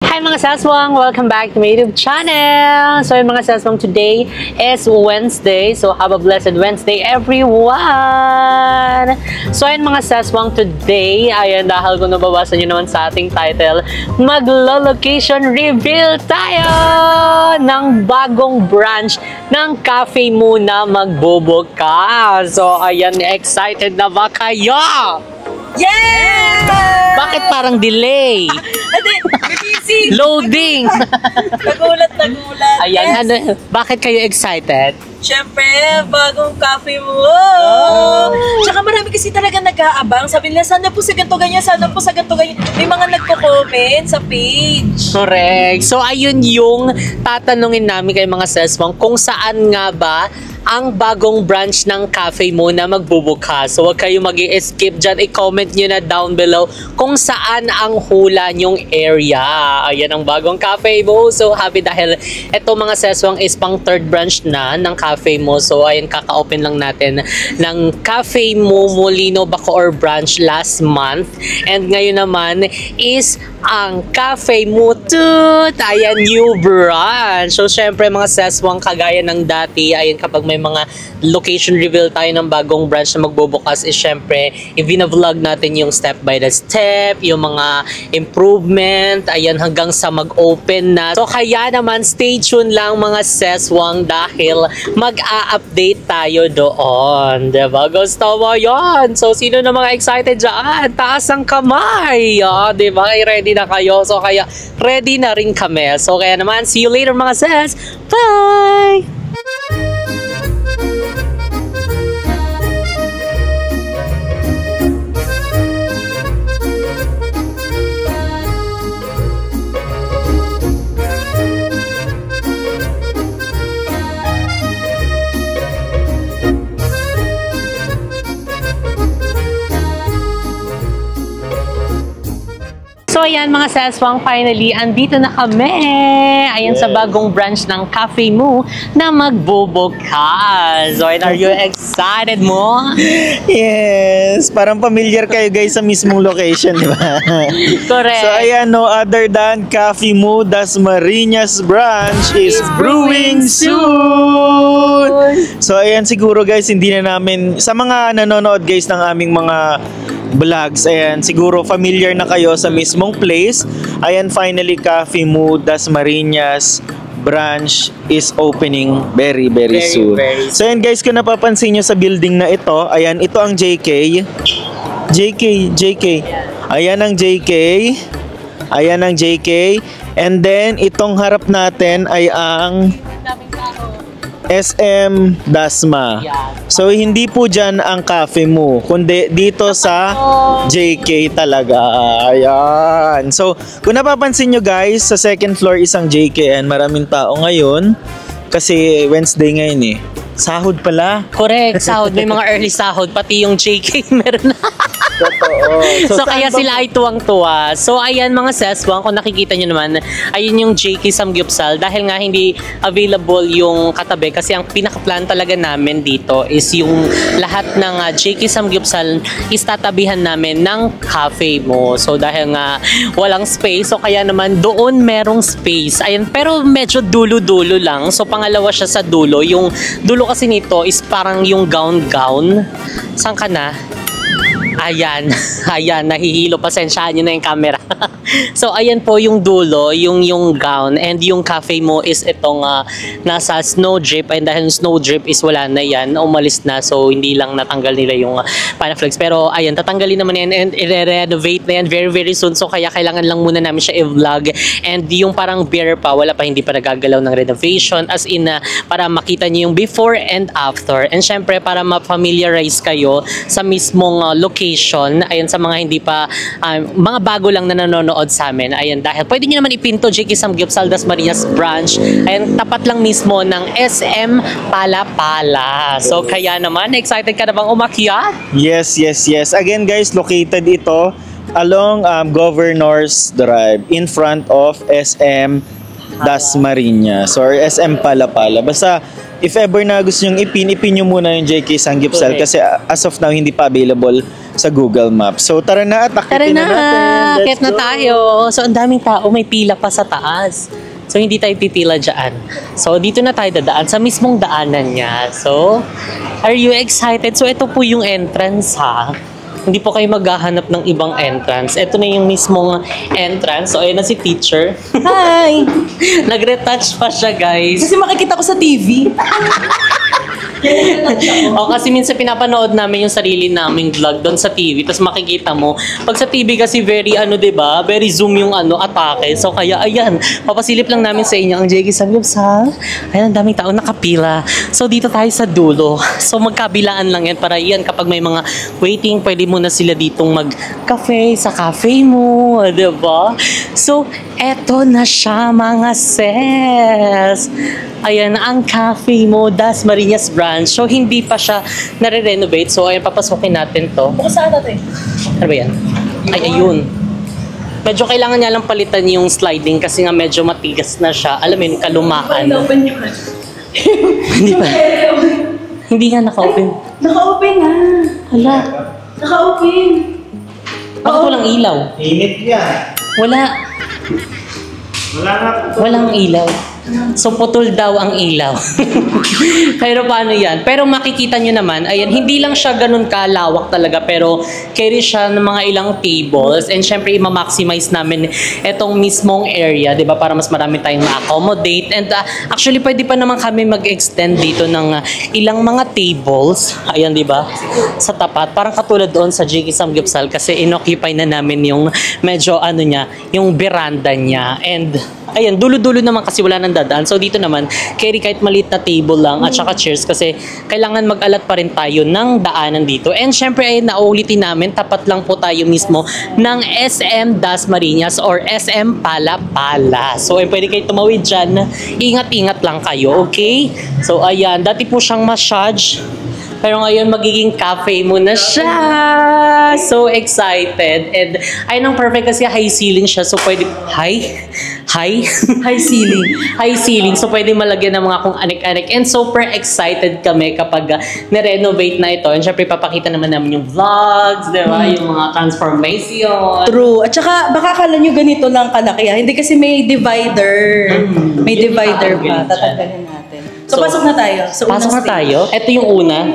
Hi mga saswang! Welcome back to my YouTube channel! So yung mga saswang, today is Wednesday. So have a blessed Wednesday everyone! So ayun mga saswang, today, ayan dahil kung nababasa nyo naman sa ating title, maglo-location reveal tayo ng bagong branch ng Cafe Moo na magbubukas. So ayan, excited na ba kayo? Yeah! Bakit parang delay? Loading! Nagulat. Ayan, Yes. bakit kayo excited? Siyempre, bagong Cafe Moo. Tsaka marami kasi talaga nag-aabang. Sabi nila, sana po sa ganito ganyan, sana po sa ganito ganyan. May mga nagko-comment sa page. Correct. So, ayun yung tatanungin namin kay mga saswang kung saan nga ba ang bagong branch ng Cafe Moo na magbubukas. So, huwag kayo mag-i-skip dyan. I-comment nyo na down below kung saan ang hula nyong area. Ayan ang bagong Cafe Moo. So, happy dahil ito mga saswang is pang third branch na ng Cafe Moo. So, ayun, kaka-open lang natin ng Cafe Moo Molino Bacoor branch last month. And ngayon naman is ang Cafe Moo Tut. Ayan, new branch. So, syempre mga saswang, kagaya ng dati, ayan, kapag may mga location reveal tayo ng bagong branch na magbubukas is syempre, i-vlog natin yung step by the step, yung mga improvement, ayan, hanggang sa mag-open na. So, kaya naman, stay tuned lang mga saswang dahil mag-a-update tayo doon. Diba? Gusto mo yun? So, sino na mga excited dyan? Taas ang kamay! Diba? Ready na kayo? So, kaya ready na rin kami. So, kaya naman, see you later mga sas! Bye! So ayan mga saswang, finally, andito na kami. Ayan sa bagong branch ng Cafe Moo na magbubukas. So are you excited mo? Yes! Parang familiar kayo guys sa mismong location, di ba? Correct. So ayan, no other than Cafe Moo Dasmariñas branch is brewing soon! So ayan, siguro guys, hindi na namin, sa mga nanonood guys ng aming mga vlogs, ayan, siguro familiar na kayo sa mismong place. Ayan, finally, Cafe Moo Dasmariñas branch is opening very soon. So ayan guys, kung napapansin nyo sa building na ito, ayan, ito ang JK. Ayan ang JK. Ayan ang JK. And then, itong harap natin ay ang SM Dasma. So, hindi po dyan ang Cafe Moo, kundi dito sa JK talaga. Ayan. So, kung napapansin nyo guys, sa second floor isang JK and maraming tao ngayon kasi Wednesday ngayon eh. Sahod pala. Correct, sahod. May mga early sahod, pati yung JK meron na. Totoo. So kaya sila ay tuwang-tuwa. So ayan mga saswang, kung nakikita nyo naman, ayun yung JK Samgyupsal. Dahil nga hindi available yung katabi kasi ang pinaka-plan talaga namin dito is yung lahat ng JK Samgyupsal is tatabihan namin ng Cafe Moo. So dahil nga walang space, so kaya naman doon merong space. Ayan, pero medyo dulo-dulo lang. So pangalawa siya sa dulo. Yung dulo kasi nito is parang yung gown. Saan ka na? Ayan, nahihilo, pasensyahan nyo na yung camera. So, ayan po yung dulo, yung gown, and yung Cafe Moo is itong nasa snow drip, and dahil snow drip is wala na yan, umalis na, so hindi lang natanggal nila yung Panaflex. Pero, ayan, tatanggalin naman yan, and i-renovate na yan very soon, so kaya kailangan lang muna namin siya i-vlog, and yung parang bare pa, wala pa, hindi pa nagagalaw ng renovation, as in, para makita nyo yung before and after, and syempre, para ma-familiarize kayo sa mismong location. Ayan, sa mga hindi pa, mga bago lang na nanonood sa amin. Ayan, dahil pwede nyo naman ipinto JK Samgyupsal Dasmariñas branch. Ayan, tapat lang mismo ng SM Palapala. So, kaya naman, excited ka na bang umakyat? Yes. Again guys, located ito along Governor's Drive in front of SM Dasmariñas or SM Palapala. Basta if ever na gusto nyong ipin nyo muna yung JK Samgyupsal kasi as of now hindi pa available sa Google Maps. So tara na at Tara akitin na, na natin. akit na tayo. So ang daming tao, may pila pa sa taas. So hindi tayo pipila dyan. So dito na tayo dadaan sa mismong daanan niya. So, are you excited? So ito po yung entrance ha. Hindi po kayo maghahanap ng ibang entrance. Ito na yung mismong entrance. So ayan na si teacher. Hi! Nagretouch pa siya guys. Kasi makikita ko sa TV. O kasi minsan pinapanood namin yung sarili naming vlog doon sa TV, tapos makikita mo, pag sa TV kasi very diba, very zoom yung atake. So kaya ayan, papasilip lang namin sa inyo ang JK Samgyupsal. Ayan, ang daming tao nakapila. So dito tayo sa dulo. So magkabilaan lang yan para yan kapag may mga waiting, pwede mo na sila ditong mag-cafe sa cafe mo, diba? So eto na siya mga sis. Ayan ang cafe mo, Dasmariñas branch. So, hindi pa siya nare-renovate. So, ayan, papasokin natin to. Bukas saan natin? Ano ba yan? Ay, ayun. Medyo kailangan niya lang palitan yung sliding kasi nga medyo matigas na siya. Alam mo yun, kalumaan. Open yun. Hindi pa. Hindi nga naka-open. Naka-open na. Hala. Naka-open. Bakit walang ilaw? Init yan. Wala. Wala nga. Walang ilaw. So, putol daw ang ilaw. Pero paano yan? Pero makikita nyo naman, ayan, hindi lang siya ganun kalawak talaga, pero carry siya ng mga ilang tables. And syempre, i-maximize namin itong mismong area, di ba? Para mas marami tayong ma-accommodate. And actually, pwede pa naman kami mag-extend dito ng ilang mga tables. Ayan, di ba? Sa tapat. Parang katulad doon sa JK Samgyupsal kasi inoccupy na namin yung medyo niya, yung veranda niya. And ayan, dulo-dulo naman kasi wala nang dadaan. So dito naman, carry kahit maliit na table lang at saka chairs kasi kailangan mag-alat pa rin tayo ng daanan dito. And syempre ay nauulitin namin, tapat lang po tayo mismo ng SM Dasmariñas or SM Palapala. So ay pwede kayo tumawid dyan. Ingat-ingat lang kayo, okay? So ayan, dati po siyang massage. Pero ngayon, magiging cafe mo na siya. So excited. And ayun ang perfect kasi high ceiling siya. So pwede, high ceiling. High ceiling. So pwede malagyan ng mga kung anik-anik. And super excited kami kapag na-renovate na ito. And syempre, papakita naman namin yung vlogs, di ba? Yung mga transformation. True. At saka, baka akala nyo ganito lang kalaki. Hindi kasi may divider. May Yun divider pa. tatanggalin Tatanggalin natin. So, pasok na tayo. So, Pasok na tayo. Ito yung una.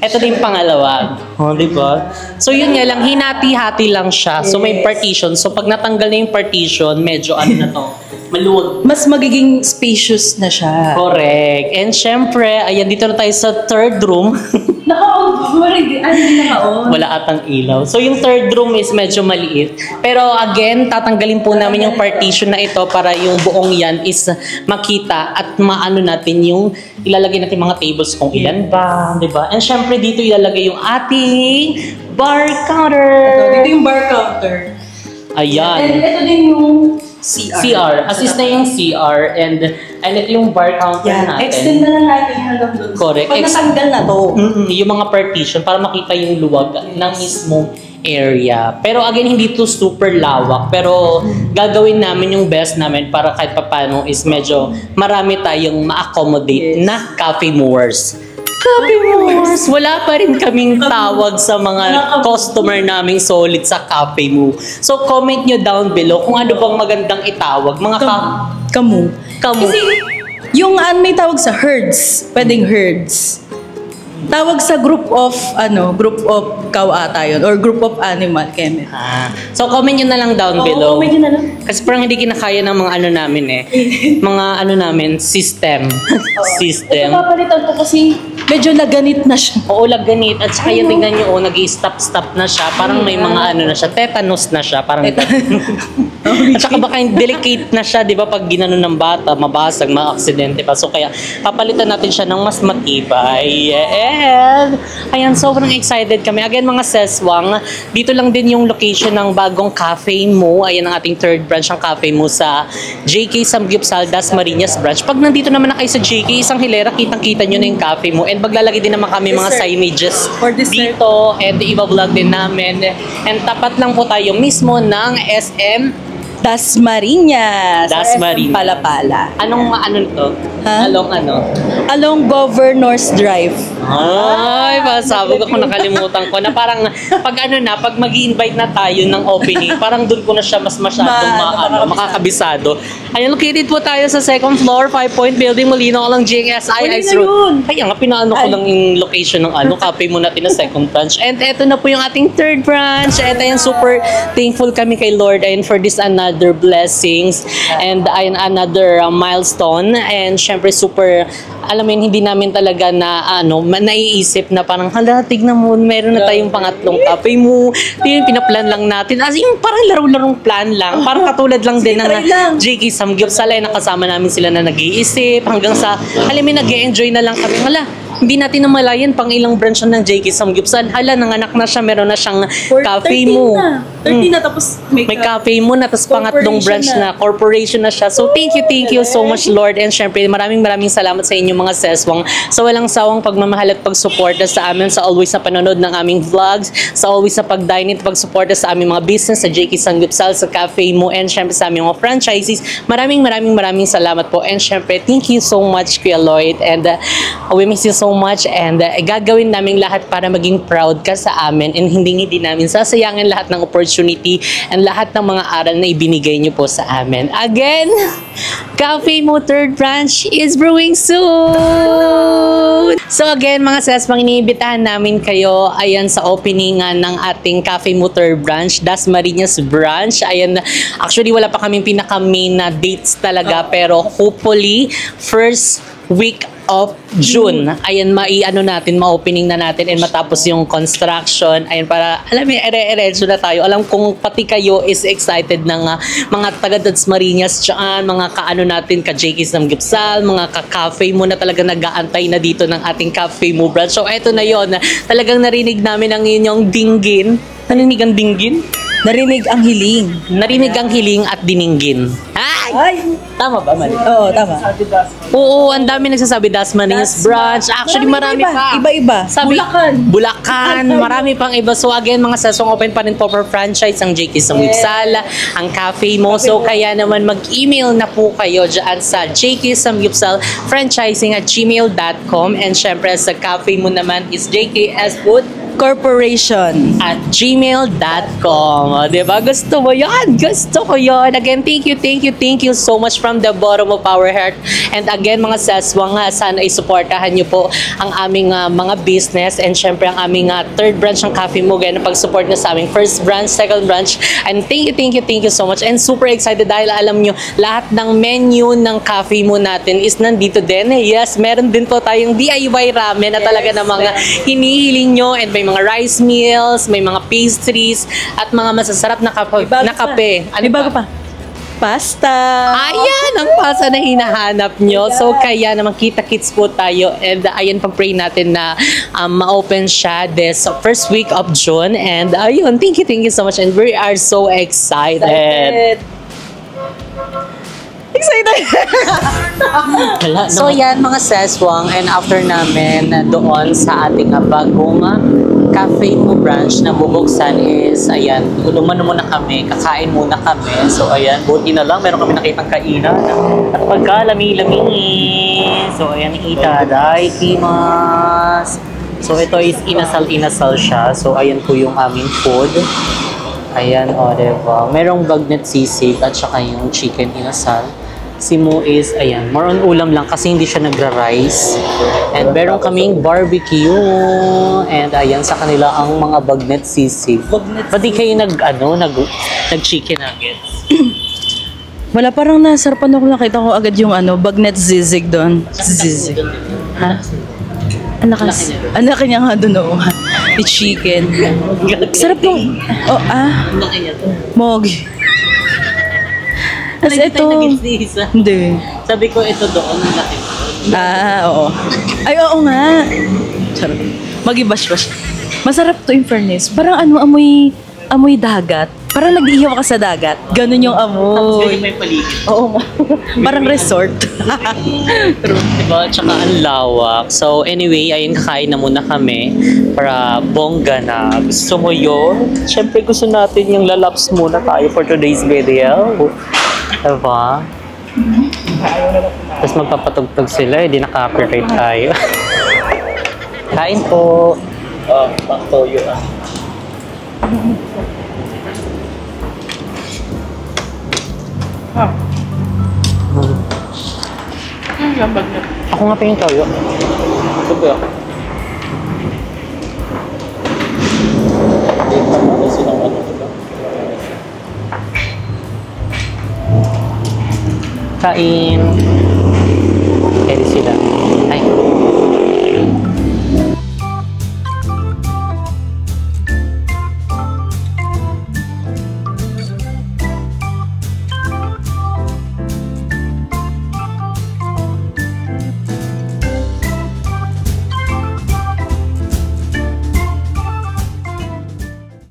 Ito din yung pangalawa. Oh, di ba? So yun nga lang, hinati-hati lang siya. So may partition. So pag natanggal na yung partition, medyo na to, maluwag. Mas magiging spacious na siya. Correct. And syempre, ayan, dito na tayo sa third room. Naka-on. Hindi naka-on. Wala atang ilaw. So yung third room is medyo maliit. Pero again, tatanggalin po namin yung partition na ito para yung buong yan is makita at maano natin yung ilalagay natin mga tables kung ilan ba, di ba? And syempre dito ilalagay yung ating bar counter. Dito yung bar counter. Ayan. And ito din yung CR. Assist na yung CR and ito yung bar counter Yan. natin. Extend na lang natin hanggang doon. Correct. Pag natanggal na to. Yung mga partition para makita yung luwag ng mismong area. Pero again, hindi to super lawak. Pero gagawin namin yung best namin para kahit papano is medyo marami tayong ma-accommodate na cafe moors. Cafe moors! Wala pa rin kaming tawag sa mga customer naming solid sa cafe mo. So comment nyo down below kung ano bang magandang itawag. Mga Kamu. Kasi yung may tawag sa herds. Pwedeng herds. Tawag sa group of cow ata yun or group of animal, Kemet. So comment nyo na lang down below. Comment nyo na lang. Kasi parang hindi kinakaya ng mga namin mga namin, system. System. Ito papalitan ko kasi medyo laganit na siya. Oo, laganit. At saka yung tingnan nyo, nag-i-stop-stop na siya. Parang may mga na siya. Tetanus na siya. Parang at saka baka delicate na siya, di ba? Pag ginano ng bata, mabasag, ma-aksidente pa. So kaya papalitan natin siya ng mas matibay. And ayan, sobrang excited kami. Again, mga seswang, dito lang din yung location ng bagong cafe mo. Ayan ang ating third branch ng cafe mo sa JK Samgyupsal Dasmariñas branch. Pag nandito naman na kayo sa JK, isang hilera, kitang-kita nyo na yung cafe mo. And maglalagay din naman kami mga signages dito. And i-vlog din namin. And tapat lang po tayo mismo ng SM Dasmariñas. Dasmariñas. Palapala. Anong ano to? Ha? Along ano? Along Governor's Drive. Ay, masabog ako, nakalimutan ko na parang pag ano na, pag mag-invite na tayo ng opening, parang doon ko na siya mas masyadong makakabisado. Ayun, located po tayo sa second floor, 5-point building, Molino along GSI Ice Road. Kaya nga, pinaano ko lang yung location ng ano, cafe mo natin na second branch. And eto na po yung ating third branch. Eto yung super thankful kami kay Lord and for this another blessings and another milestone. And syempre super, alam mo yun, hindi namin talaga na naiisip na parang, hala, tignan mo, meron na tayong pangatlong cafe mo. Yun, pinaplan lang natin. As in, parang laro-larong plan lang. Parang katulad lang din ng JK Samgyupsal ay nakasama namin sila na nag-iisip hanggang sa, alam mo, nag-e-enjoy na lang kami. Hala, hindi natin namalayan pang ilang branch na ng JK Samgyupsal. Hala, nanganak na siya, meron na siyang cafe mo. 13 na, tapos may cafe mo na, tapos pangatlong branch na, corporation na siya. So, thank you so much, Lord. And syempre, maraming salamat sa inyo mga seswang sa walang sawang pagmamahal at pagsuporta sa amin, sa always na panonood ng aming vlogs, sa always na pag-dine at pagsuporta sa aming mga business, sa JK Samgyupsal, sa cafe mo, and syempre sa aming mga franchises. Maraming salamat po. And syempre, thank you so much, Kuya Lloyd. And we miss you so much. And gagawin namin lahat para maging proud ka sa amin and hindi namin sasayangin lahat ng opportunity and lahat ng mga aral na ibinigay niyo po sa amin. Again, Cafe Mo third branch is brewing soon! So again, mga seswang, iniibitahan namin kayo ayan sa opening ng ating Cafe Mo third branch, Dasmariñas branch. Ayan, actually wala pa kaming pinaka-main na dates talaga, pero hopefully first week of June. Ayan, ma-opening na natin and matapos yung construction. Ayan, para, alam mo, ere-erecho na tayo. Alam kong pati kayo is excited ng mga taga-Dasmariñas dyan, mga kaano natin, ka-JK Samgyupsal, mga ka-cafe mo na talaga nag-aantay na dito ng ating cafe mo branch. So, eto na yon. Talagang narinig namin ang inyong dinggin. Narinig ang dinggin? Narinig ang hiling. Narinig ang hiling at diningin. Ay! Tama ba, mali? Oo, tama. Oo, ang dami nagsasabi Dasmariñas branch. Actually, marami pa. Iba-iba. Sabi, Bulacan. Marami pang iba. So again, mga sesong open pa rin po for franchise ang JK Samgyupsal, ang cafe mo. So kaya naman mag-email na po kayo dyan sa jkssamgyupsalfranchising@gmail.com, and syempre sa cafe mo naman is jksfood@gmail.com. Diba? Gusto mo yan? Gusto ko yan. Again, thank you so much from the bottom of our heart. And again, mga seswang, sana i-supportahan nyo po ang aming mga business and syempre ang aming third branch ng Cafe Mo, gaya na pag-support na sa aming first branch, second branch. And thank you so much. And super excited dahil alam nyo, lahat ng menu ng Cafe Mo natin is nandito din. Yes, meron din po tayong DIY ramen na talaga na mga hinihiling nyo, and may mga rice meals, may mga pastries, at mga masasarap na kape. Ano bago pa? Pasta. Ayan, ang pasta na hinahanap nyo. So, kaya naman kita-kits po tayo. And ayan, pag-pray natin na ma-open siya this first week of June. And ayun, thank you so much. And we are so excited. So yan mga seswang, and after namin doon sa ating bagong Cafe Mo branch na bubuksan is, ayan, lumano muna kami, kakain muna kami. So ayan, buti na lang, meron kami nakitang kainan at pagkalami-lami. So ayan, itadaikimasu. So ito is inasal siya. So ayan po yung aming food. Ayan, diba? Merong bagnet sisig at saka yung chicken inasal. Si Mo is, ayan, more on ulam lang kasi hindi siya nagra-rice. And meron kaming barbecue. And ayan, sa kanila ang mga bagnet sisig. Pati kayo nag-chicken nuggets? Wala, parang nasarapan ako, nakita ko agad yung bagnet zizig doon. Zizig. Ha? Anak niya nga doon, oo. Yung chicken. Sarap nung, Mogi. Tapos ito, hindi. Sabi ko, ito doon, ang laki. Oo. Ay, oo nga. Sarap. Magi-bash-bash. Masarap to in fairness. Parang amoy dagat. Parang nag-iihaw ka sa dagat. Ganun yung amoy. may paligid. Oo nga. Parang resort. True. Diba? Tsaka ang lawak. So anyway, ayun, kakain na muna kami para bongga na. Gusto mo yun? Siyempre gusto natin yung lalaps muna tayo for today's video. Diba? Tapos magpapatugtog sila, hindi naka-copyright tayo. Kain po. Pang-toyo ah. Ako nga pa yung toyo. Ito ba? Kain. Pwede sila. Ay.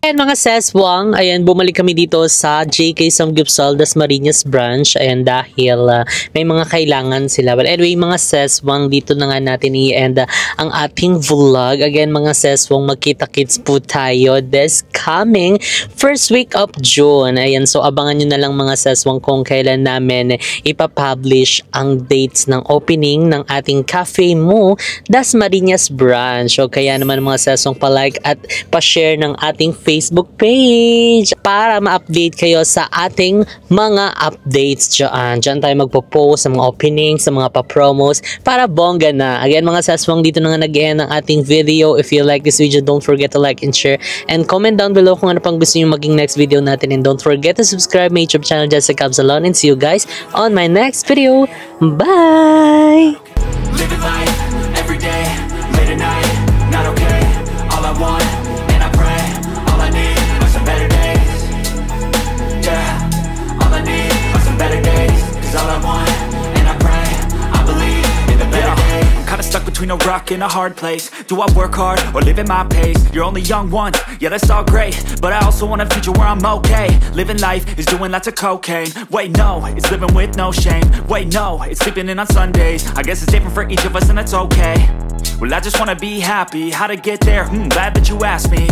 Ayan mga seswang, ayan, bumalik kami dito sa JK Samgyupsal Dasmariñas branch, ayan, dahil may mga kailangan sila. But anyway mga seswang, dito na nga natin i-end ang ating vlog. Again mga seswang, magkita-kits po tayo this coming first week of June. Ayan, so abangan nyo na lang mga seswang kung kailan namin ipapublish ang dates ng opening ng ating Cafe Mu Dasmariñas branch. So kaya naman mga seswang, pa-like at pa-share ng ating Facebook page para ma-update kayo sa ating mga updates dyan. Dyan tayo magpo-post sa mga openings, sa mga pa-promos para bongga na. Again mga saswang, dito na nga nag-end ang ating video. If you like this video, don't forget to like and share and comment down below kung ano pang gusto nyo maging next video natin, and don't forget to subscribe my YouTube channel Jessica Absalon, and see you guys on my next video. Bye! Living life every day, late at night, not okay. All I want, and I pray, all I need are some better days. Yeah, all I need are some better days. 'Cause all I want, and I pray, I believe in the better days. I'm kinda stuck between a rock and a hard place. Do I work hard or live at my pace? You're only young once, yeah that's all great, but I also want a future where I'm okay. Living life is doing lots of cocaine. Wait no, it's living with no shame. Wait no, it's sleeping in on Sundays. I guess it's different for each of us and that's okay. Well I just wanna be happy, how to get there? Glad that you asked me.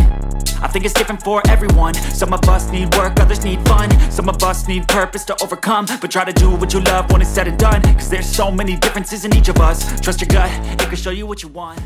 I think it's different for everyone. Some of us need work, others need fun. Some of us need purpose to overcome. But try to do what you love when it's said and done. 'Cause there's so many differences in each of us. Trust your gut, it can show you what you want.